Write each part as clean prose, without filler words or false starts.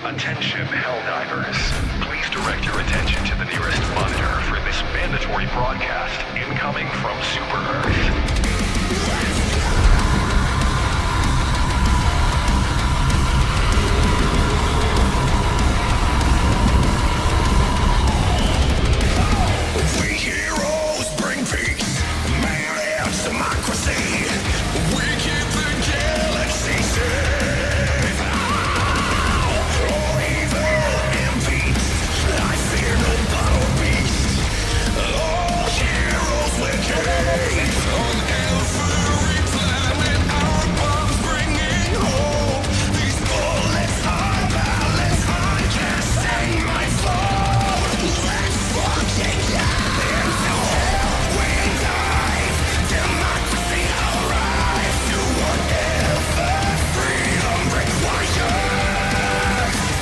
Attention, Helldivers. Please direct your attention to the nearest monitor for this mandatory broadcast incoming from Super Earth. We heroes bring peace, man and democracy. We keep the galaxy safe. All evil impeached. I fear no battle beast. All heroes with hate. On every planet, our bombs bringing hope. These bullets are balance. I can't say my fault. Let's fucking into hell we dive. Democracy arrives to whatever freedom requires.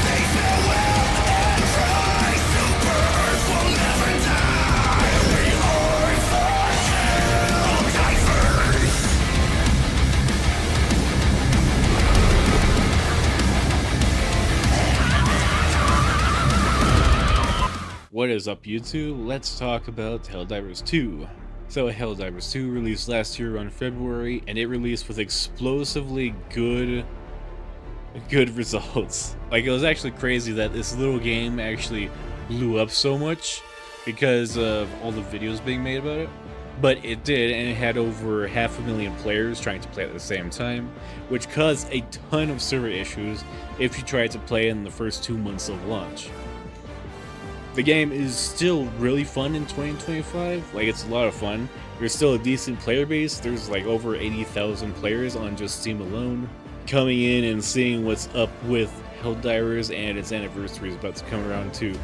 Say farewell and rise. Super Earth will never die. We are for Helldivers. What is up, YouTube? Let's talk about Helldivers 2. So Helldivers 2 released last year around February, and it released with explosively good results. Like, it was actually crazy that this little game actually blew up so much because of all the videos being made about it. But it did, and it had over 500,000 players trying to play at the same time, which caused a ton of server issues if you tried to play in the first 2 months of launch. The game is still really fun in 2025, like it's a lot of fun. There's still a decent player base. There's like over 80,000 players on just Steam alone. Coming in and seeing what's up with Helldivers, and its anniversary is about to come around too.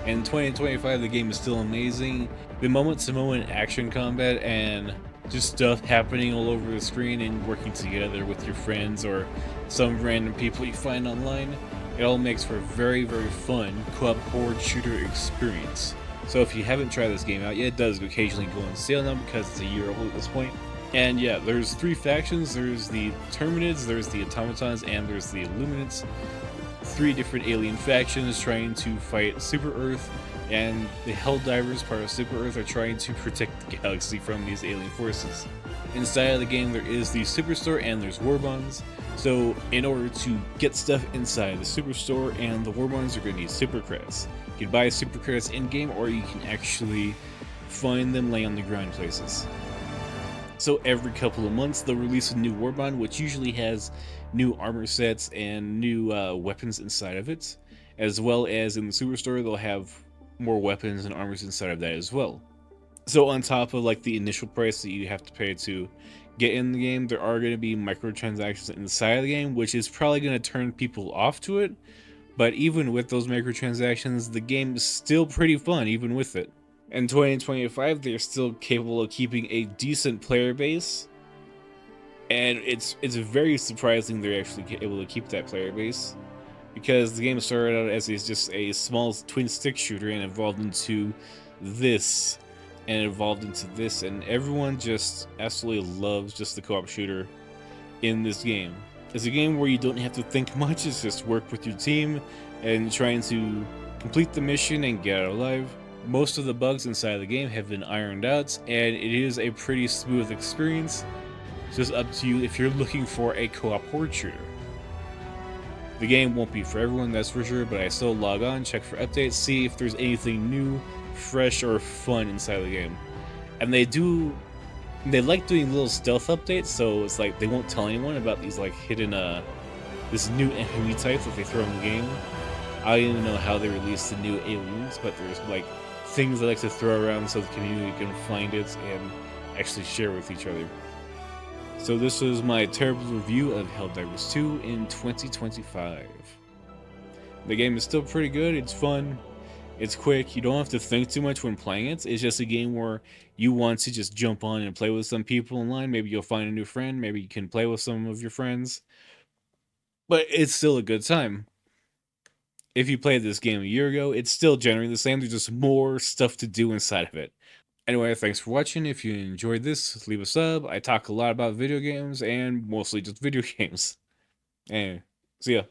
In 2025, the game is still amazing. The moment-to-moment action combat and just stuff happening all over the screen and working together with your friends or some random people you find online, it all makes for a very, very fun co-op horde shooter experience. So if you haven't tried this game out yet, it does occasionally go on sale now because it's a year old at this point. And yeah, there's 3 factions. There's the Terminids, there's the Automatons, and there's the Illuminates. 3 different alien factions trying to fight Super Earth, and the Helldivers, part of Super Earth, are trying to protect the galaxy from these alien forces. Inside of the game, there is the Superstore and there's war bonds. So in order to get stuff inside the Superstore and the war bonds, you're going to need super credits. You can buy super credits in-game, or you can actually find them laying on the ground places. So every couple of months, they'll release a new war bond, which usually has new armor sets and new weapons inside of it, as well as in the Superstore, they'll have more weapons and armors inside of that as well. So on top of like the initial price that you have to pay to get in the game, there are going to be microtransactions inside of the game, which is probably going to turn people off to it. But even with those microtransactions, the game is still pretty fun even with it. In 2025, they're still capable of keeping a decent player base, and it's very surprising they're actually able to keep that player base, because the game started out as just a small twin stick shooter and evolved into this, and everyone just absolutely loves just the co-op shooter in this game. It's a game where you don't have to think much. It's just work with your team and trying to complete the mission and get out alive. Most of the bugs inside the game have been ironed out, and it is a pretty smooth experience. It's just up to you if you're looking for a co-op horde shooter. The game won't be for everyone, that's for sure, but I still log on, check for updates, see if there's anything new, fresh, or fun inside the game. And they like doing little stealth updates, so it's like they won't tell anyone about these like hidden this new enemy type that they throw in the game. I don't even know how they released the new aliens, but there's like things they like to throw around so the community can find it and actually share with each other. So this was my terrible review of Helldivers 2 in 2025. The game is still pretty good, it's fun, it's quick, you don't have to think too much when playing it. It's just a game where you want to just jump on and play with some people online. Maybe you'll find a new friend, maybe you can play with some of your friends. But it's still a good time. If you played this game a year ago, it's still generally the same, there's just more stuff to do inside of it. Anyway, thanks for watching. If you enjoyed this, leave a sub. I talk a lot about video games, and mostly just video games. And see ya.